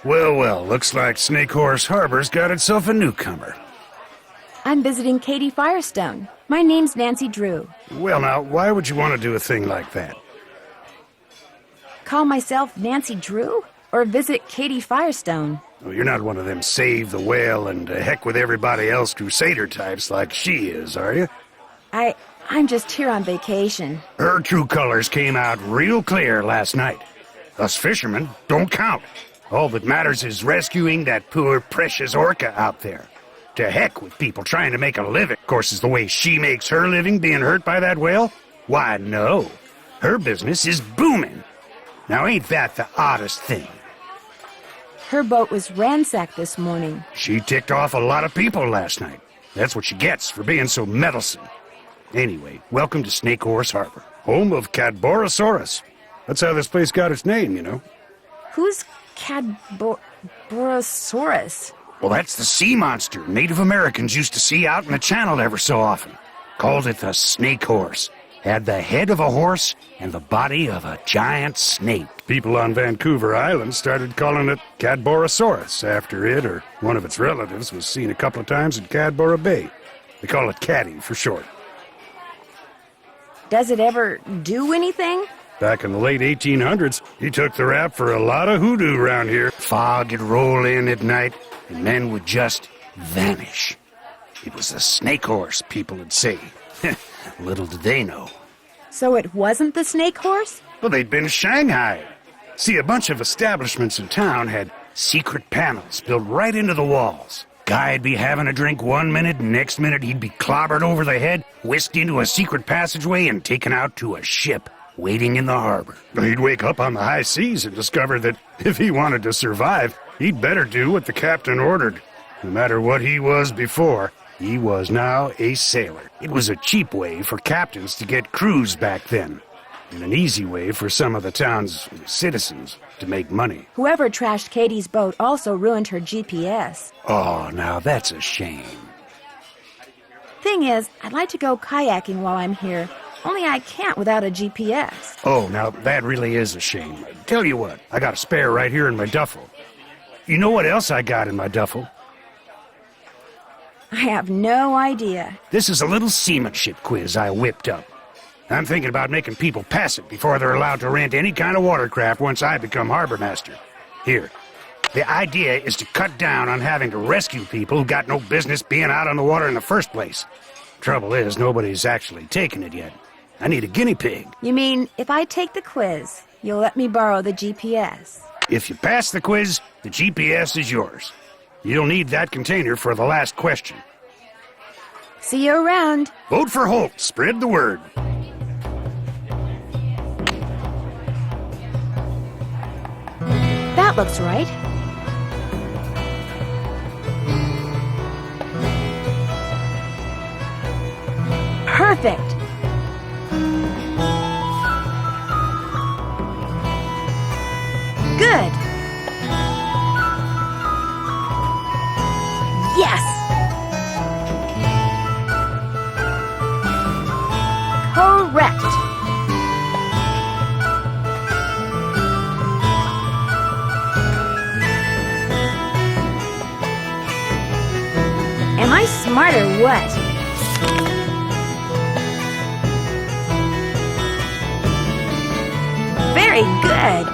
Well, well, looks like Snake Horse Harbor's got itself a newcomer. I'm visiting Katie Firestone. My name's Nancy Drew. Well, now, why would you want to do a thing like that? Call myself Nancy Drew? Or visit Katie Firestone? Well, you're not one of them save the whale and heck with everybody else crusader types like she is, are you? I'm just here on vacation. Her true colors came out real clear last night. Us fishermen don't count. All that matters is rescuing that poor, precious orca out there. To heck with people trying to make a living. Of course, is the way she makes her living being hurt by that whale? Why, no. Her business is booming. Now, ain't that the oddest thing? Her boat was ransacked this morning. She ticked off a lot of people last night. That's what she gets for being so meddlesome. Anyway, welcome to Snake Horse Harbor, home of Cadborosaurus. That's how this place got its name, you know. Who's Cadborosaurus? Well, that's the sea monster Native Americans used to see out in the channel ever so often. Called it the snake horse. Had the head of a horse and the body of a giant snake. People on Vancouver Island started calling it Cadborosaurus after it or one of its relatives was seen a couple of times in Cadboro Bay. They call it Caddy for short. Does it ever do anything? Back in the late 1800s, he took the rap for a lot of hoodoo around here. Fog would roll in at night, and men would just vanish. It was the snake horse, people would say. Little did they know. So it wasn't the snake horse? Well, they'd been shanghaied. See, a bunch of establishments in town had secret panels built right into the walls. Guy'd be having a drink one minute, and next minute he'd be clobbered over the head, whisked into a secret passageway, and taken out to a ship waiting in the harbor. He'd wake up on the high seas and discover that if he wanted to survive, he'd better do what the captain ordered. No matter what he was before, he was now a sailor. It was a cheap way for captains to get crews back then, and an easy way for some of the town's citizens to make money. Whoever trashed Katie's boat also ruined her GPS. Oh, now that's a shame. Thing is, I'd like to go kayaking while I'm here, only I can't without a GPS. Oh, now that really is a shame. Tell you what, I got a spare right here in my duffel. You know what else I got in my duffel? I have no idea. This is a little seamanship quiz I whipped up. I'm thinking about making people pass it before they're allowed to rent any kind of watercraft once I become harbor master. Here. The idea is to cut down on having to rescue people who got no business being out on the water in the first place. Trouble is, nobody's actually taken it yet. I need a guinea pig. You mean, if I take the quiz, you'll let me borrow the GPS? If you pass the quiz, the GPS is yours. You'll need that container for the last question. See you around. Vote for Holt. Spread the word. That looks right. Perfect. Good. Yes. Correct. Am I smart or what? Very good.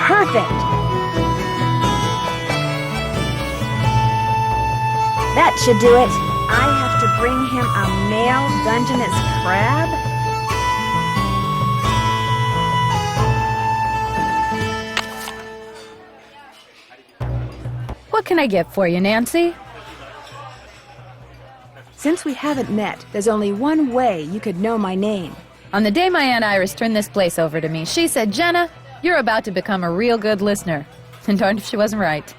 Perfect. That should do it. I have to bring him a male Dungeness crab? What can I get for you, Nancy? Since we haven't met, there's only one way you could know my name. On the day my Aunt Iris turned this place over to me, she said, "Jenna, you're about to become a real good listener." And darned if she wasn't right.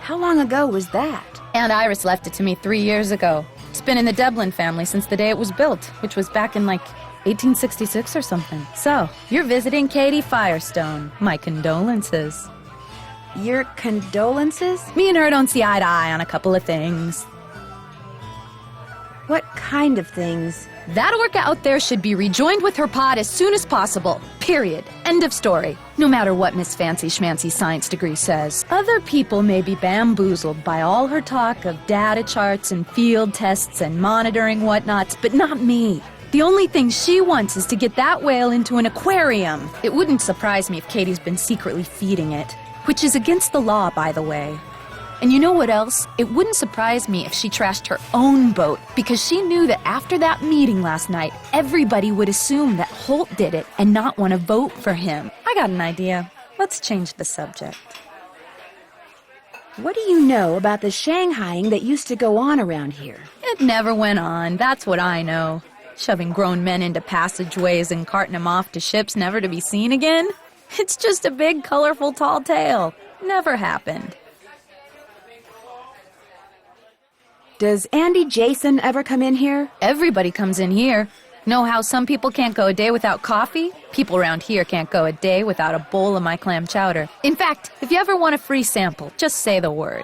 How long ago was that? Aunt Iris left it to me 3 years ago. It's been in the Devlin family since the day it was built, which was back in, 1866 or something. So, you're visiting Katie Firestone. My condolences. Your condolences? Me and her don't see eye to eye on a couple of things. What kind of things? That orca out there should be rejoined with her pod as soon as possible. Period. End of story. No matter what Miss Fancy Schmancy's science degree says. Other people may be bamboozled by all her talk of data charts and field tests and monitoring whatnots, but not me. The only thing she wants is to get that whale into an aquarium. It wouldn't surprise me if Katie's been secretly feeding it, which is against the law, by the way. And you know what else? It wouldn't surprise me if she trashed her own boat, because she knew that after that meeting last night, everybody would assume that Holt did it and not want to vote for him. I got an idea. Let's change the subject. What do you know about the Shanghaiing that used to go on around here? It never went on, that's what I know. Shoving grown men into passageways and carting them off to ships never to be seen again? It's just a big, colorful, tall tale. Never happened. Does Andy Jason ever come in here? Everybody comes in here. Know how some people can't go a day without coffee? People around here can't go a day without a bowl of my clam chowder. In fact, if you ever want a free sample, just say the word.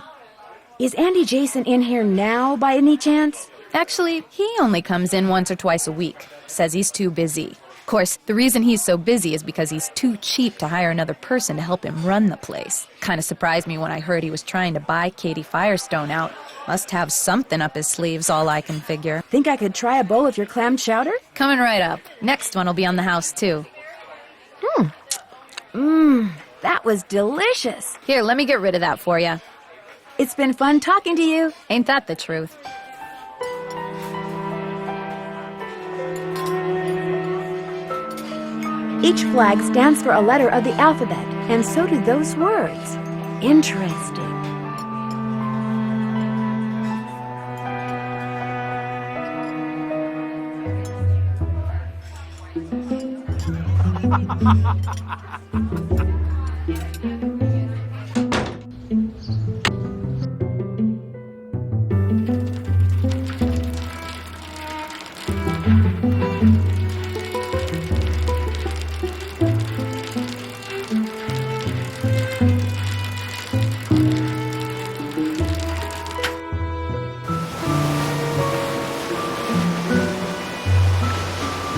Is Andy Jason in here now, by any chance? Actually, he only comes in once or twice a week. Says he's too busy. Of course, the reason he's so busy is because he's too cheap to hire another person to help him run the place. Kind of surprised me when I heard he was trying to buy Katie Firestone out. Must have something up his sleeves, all I can figure. Think I could try a bowl of your clam chowder? Coming right up. Next one will be on the house, too. That was delicious. Here, let me get rid of that for you. It's been fun talking to you. Ain't that the truth? Each flag stands for a letter of the alphabet, and so do those words. Interesting.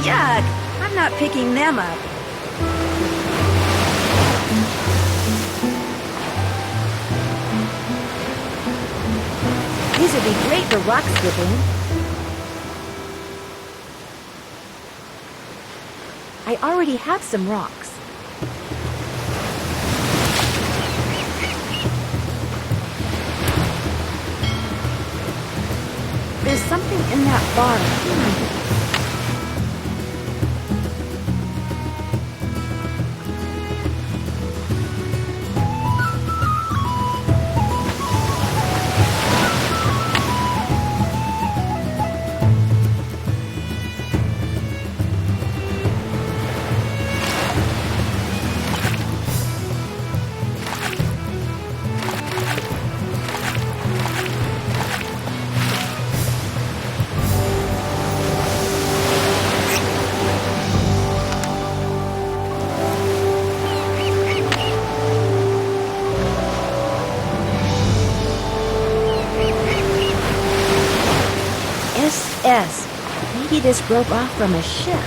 Yuck! I'm not picking them up. These would be great for rock skipping. I already have some rocks. There's something in that bar. SS. Maybe this broke off from a ship.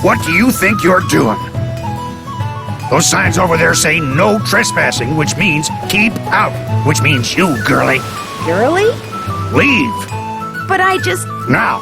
What do you think you're doing? Those signs over there say no trespassing, which means keep out, which means you, girlie. Girly? Leave. But I just... Now.